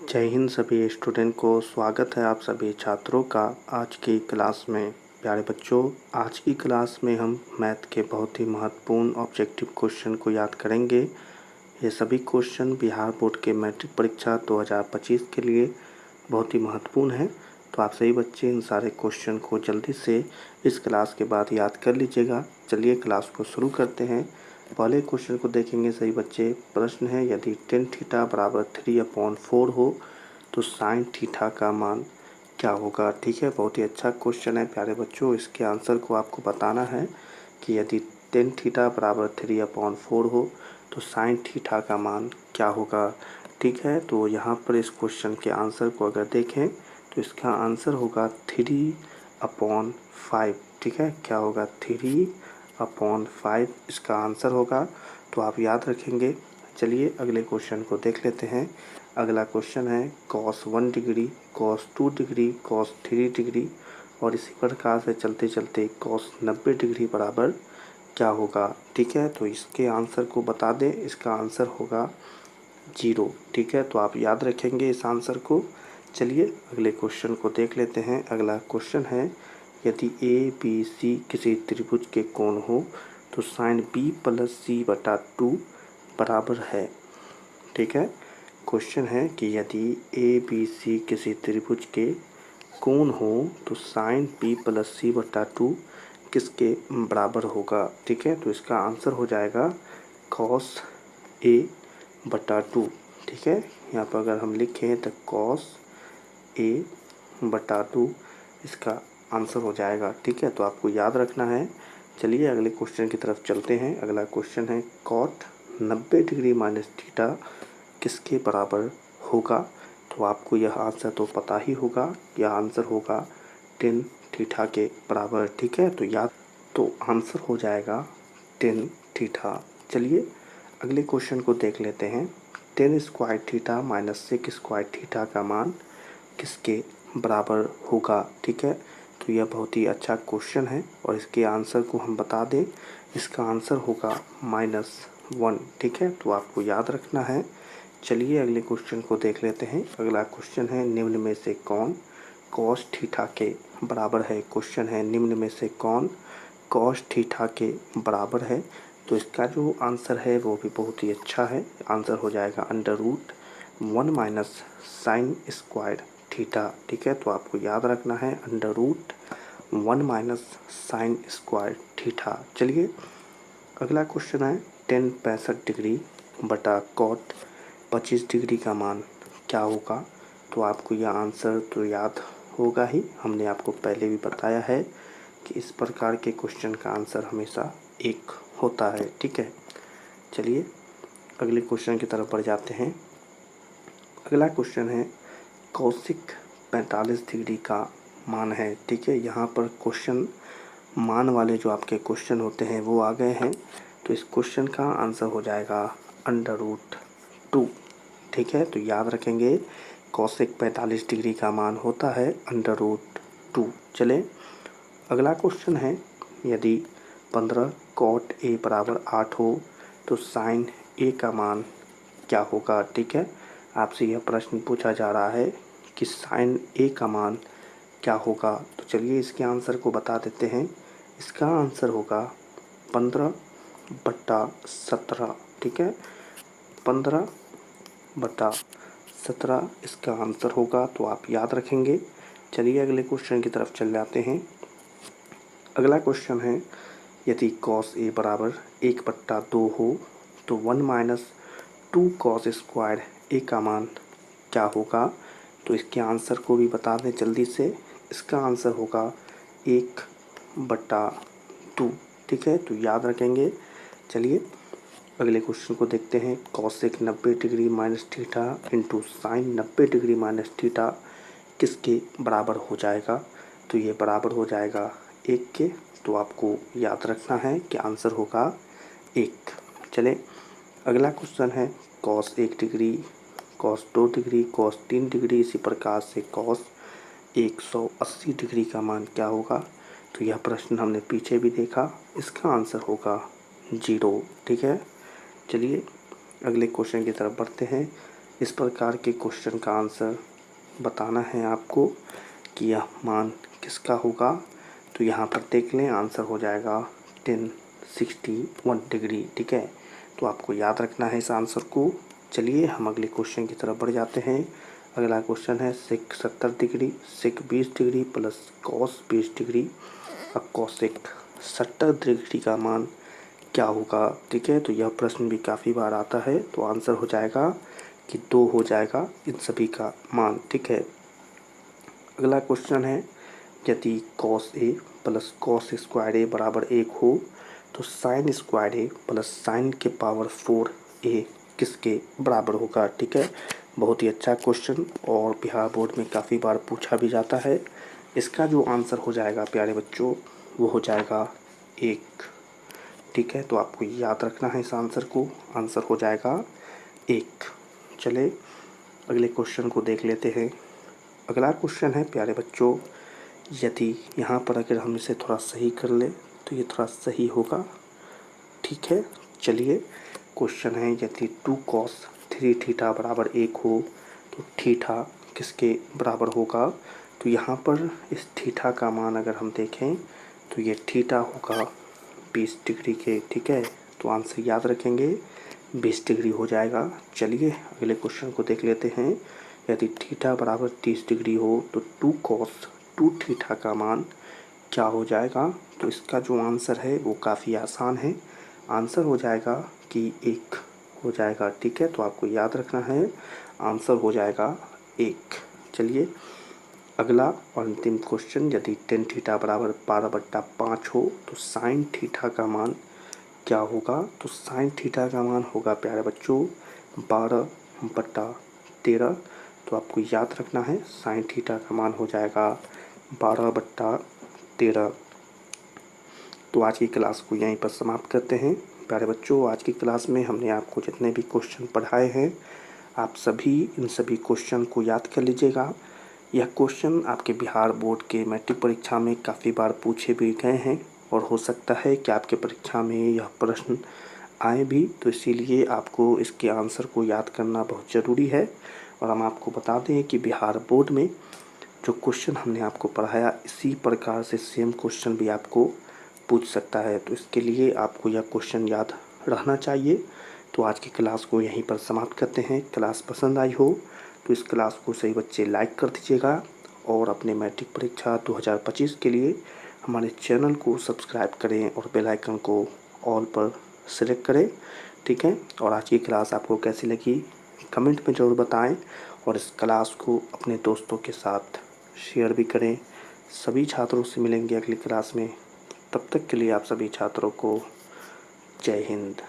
जय हिंद सभी स्टूडेंट को स्वागत है आप सभी छात्रों का आज की क्लास में। प्यारे बच्चों, आज की क्लास में हम मैथ के बहुत ही महत्वपूर्ण ऑब्जेक्टिव क्वेश्चन को याद करेंगे। ये सभी क्वेश्चन बिहार बोर्ड के मैट्रिक परीक्षा 2025 के लिए बहुत ही महत्वपूर्ण है। तो आप सभी बच्चे इन सारे क्वेश्चन को जल्दी से इस क्लास के बाद याद कर लीजिएगा। चलिए क्लास को शुरू करते हैं। पहले क्वेश्चन को देखेंगे सही बच्चे। प्रश्न है, यदि टेन थीटा बराबर 3/4 हो तो साइन थीटा का मान क्या होगा। ठीक है, बहुत ही अच्छा क्वेश्चन है प्यारे बच्चों। इसके आंसर को आपको बताना है कि यदि टेन थीटा बराबर 3/4 हो तो साइन थीटा का मान क्या होगा। ठीक है, तो यहाँ पर इस क्वेश्चन के आंसर को अगर देखें तो इसका आंसर होगा 3/5। ठीक है, क्या होगा 3/5 इसका आंसर होगा। तो आप याद रखेंगे। चलिए अगले क्वेश्चन को देख लेते हैं। अगला क्वेश्चन है cos 1 degree, cos 2 degree, cos 3 degree और इसी प्रकार से चलते चलते cos 90 डिग्री बराबर क्या होगा। ठीक है, तो इसके आंसर को बता दें। इसका आंसर होगा 0। ठीक है, तो आप याद रखेंगे इस आंसर को। चलिए अगले क्वेश्चन को देख लेते हैं। अगला क्वेश्चन है, यदि ए बी सी किसी त्रिभुज के कोण हो तो साइन बी प्लस सी बटा 2 बराबर है। ठीक है, क्वेश्चन है कि यदि ए बी सी किसी त्रिभुज के कोण हो तो साइन बी प्लस सी बटा 2 किसके बराबर होगा। ठीक है, तो इसका आंसर हो जाएगा कॉस ए बटा 2। ठीक है, यहाँ पर अगर हम लिखें तो कॉस ए बटा 2 इसका आंसर हो जाएगा। ठीक है, तो आपको याद रखना है। चलिए अगले क्वेश्चन की तरफ चलते हैं। अगला क्वेश्चन है कॉट 90 डिग्री माइनस थीटा किसके बराबर होगा। तो आपको यह आंसर तो पता ही होगा। यह आंसर होगा 10 थीटा के बराबर। ठीक है, तो आंसर हो जाएगा 10 थीटा। चलिए अगले क्वेश्चन को देख लेते हैं। 10 square theta minus 6 square theta का मान किसके बराबर होगा। ठीक है, तो यह बहुत ही अच्छा क्वेश्चन है और इसके आंसर को हम बता दें। इसका आंसर होगा -1। ठीक है, तो आपको याद रखना है। चलिए अगले क्वेश्चन को देख लेते हैं। अगला क्वेश्चन है, निम्न में से कौन कॉस थीटा के बराबर है। क्वेश्चन है, निम्न में से कौन कॉस थीटा के बराबर है। तो इसका जो आंसर है वो भी बहुत ही अच्छा है। आंसर हो जाएगा √1 माइनस साइन स्क्वायर थीटा। ठीक है, तो आपको याद रखना है √1 माइनस साइन स्क्वायर थीटा। चलिए अगला क्वेश्चन है, 10 65 डिग्री बटा कॉट 25 डिग्री का मान क्या होगा। तो आपको यह आंसर तो याद होगा ही। हमने आपको पहले भी बताया है कि इस प्रकार के क्वेश्चन का आंसर हमेशा 1 होता है। ठीक है, चलिए अगले क्वेश्चन की तरफ बढ़ जाते हैं। अगला क्वेश्चन है, कौशिक 45 डिग्री का मान है। ठीक है, यहाँ पर क्वेश्चन मान वाले जो आपके क्वेश्चन होते हैं वो आ गए हैं। तो इस क्वेश्चन का आंसर हो जाएगा √2। ठीक है, तो याद रखेंगे कौशिक 45 डिग्री का मान होता है √2। चले अगला क्वेश्चन है, यदि 15 कॉट ए बराबर 8 हो तो साइन ए का मान क्या होगा। ठीक है, आपसे यह प्रश्न पूछा जा रहा है कि साइन ए का मान क्या होगा। तो चलिए इसके आंसर को बता देते हैं। इसका आंसर होगा 15/17। ठीक है, 15/17 इसका आंसर होगा। तो आप याद रखेंगे। चलिए अगले क्वेश्चन की तरफ चल जाते हैं। अगला क्वेश्चन है, यदि कॉस ए बराबर 1/2 हो तो 1 माइनस 2 कॉस स्क्वायर ए का मान क्या होगा। तो इसके आंसर को भी बता दें जल्दी से। इसका आंसर होगा 1/2। ठीक है, तो याद रखेंगे। चलिए अगले क्वेश्चन को देखते हैं। Cosec 90 degree minus theta into sine 90 degree minus theta किसके बराबर हो जाएगा। तो ये बराबर हो जाएगा 1 के। तो आपको याद रखना है कि आंसर होगा 1। चले अगला क्वेश्चन है, cos 1 degree, cos 2 degree, cos 3 degree इसी प्रकार से कॉस 180 डिग्री का मान क्या होगा। तो यह प्रश्न हमने पीछे भी देखा। इसका आंसर होगा 0। ठीक है, चलिए अगले क्वेश्चन की तरफ बढ़ते हैं। इस प्रकार के क्वेश्चन का आंसर बताना है आपको कि यह मान किसका होगा। तो यहाँ पर देख लें, आंसर हो जाएगा 1061 डिग्री। ठीक है, तो आपको याद रखना है इस आंसर को। चलिए हम अगले क्वेश्चन की तरफ बढ़ जाते हैं। अगला क्वेश्चन है सेक 70 डिग्री, सेक 20 डिग्री प्लस कॉस 20 डिग्री। अब कॉसेक 70 डिग्री का मान क्या होगा। ठीक है, तो यह प्रश्न भी काफ़ी बार आता है। तो आंसर हो जाएगा कि 2 हो जाएगा इन सभी का मान। ठीक है, अगला क्वेश्चन है यदि cos A plus cos square ए बराबर 1 हो तो साइन स्क्वायर ए प्लस साइन के पावर 4 ए किसके बराबर होगा। ठीक है, बहुत ही अच्छा क्वेश्चन और बिहार बोर्ड में काफ़ी बार पूछा भी जाता है। इसका जो आंसर हो जाएगा प्यारे बच्चों वो हो जाएगा 1। ठीक है, तो आपको याद रखना है इस आंसर को। आंसर हो जाएगा 1। चले अगले क्वेश्चन को देख लेते हैं। अगला क्वेश्चन है प्यारे बच्चों, यदि यहाँ पर अगर हम इसे थोड़ा सही कर ले तो ये थोड़ा सही होगा। ठीक है, चलिए क्वेश्चन है यदि 2 cos 3 थीटा बराबर 1 हो तो थीटा किसके बराबर होगा। तो यहाँ पर इस थीटा का मान अगर हम देखें तो ये थीटा होगा 20 डिग्री के। ठीक है, तो आंसर याद रखेंगे 20 डिग्री हो जाएगा। चलिए अगले क्वेश्चन को देख लेते हैं। यदि थीटा बराबर 30 डिग्री हो तो 2 cos 2 थीटा का मान क्या हो जाएगा। तो इसका जो आंसर है वो काफ़ी आसान है। आंसर हो जाएगा कि 1 हो जाएगा। ठीक है, तो आपको याद रखना है आंसर हो जाएगा 1। चलिए अगला और अंतिम क्वेश्चन, यदि टेन थीटा बराबर 12/5 हो तो साइन थीटा का मान क्या होगा। तो साइन थीटा का मान होगा प्यारे बच्चों 12/13। तो आपको याद रखना है साइन थीटा का मान हो जाएगा 12/13। तो आज की क्लास को यहीं पर समाप्त करते हैं। प्यारे बच्चों, आज की क्लास में हमने आपको जितने भी क्वेश्चन पढ़ाए हैं आप सभी इन सभी क्वेश्चन को याद कर लीजिएगा। यह क्वेश्चन आपके बिहार बोर्ड के मैट्रिक परीक्षा में काफ़ी बार पूछे भी गए हैं और हो सकता है कि आपके परीक्षा में यह प्रश्न आए भी। तो इसीलिए आपको इसके आंसर को याद करना बहुत ज़रूरी है। और हम आपको बता दें कि बिहार बोर्ड में जो क्वेश्चन हमने आपको पढ़ाया इसी प्रकार से सेम क्वेश्चन भी आपको पूछ सकता है। तो इसके लिए आपको यह क्वेश्चन याद रहना चाहिए। तो आज की क्लास को यहीं पर समाप्त करते हैं। क्लास पसंद आई हो तो इस क्लास को सही बच्चे लाइक कर दीजिएगा और अपने मैट्रिक परीक्षा 2025 के लिए हमारे चैनल को सब्सक्राइब करें और बेल आइकन को ऑल पर सेलेक्ट करें। ठीक है, और आज की क्लास आपको कैसी लगी कमेंट में ज़रूर बताएं और इस क्लास को अपने दोस्तों के साथ शेयर भी करें। सभी छात्रों से मिलेंगे अगली क्लास में। तब तक के लिए आप सभी छात्रों को जय हिंद।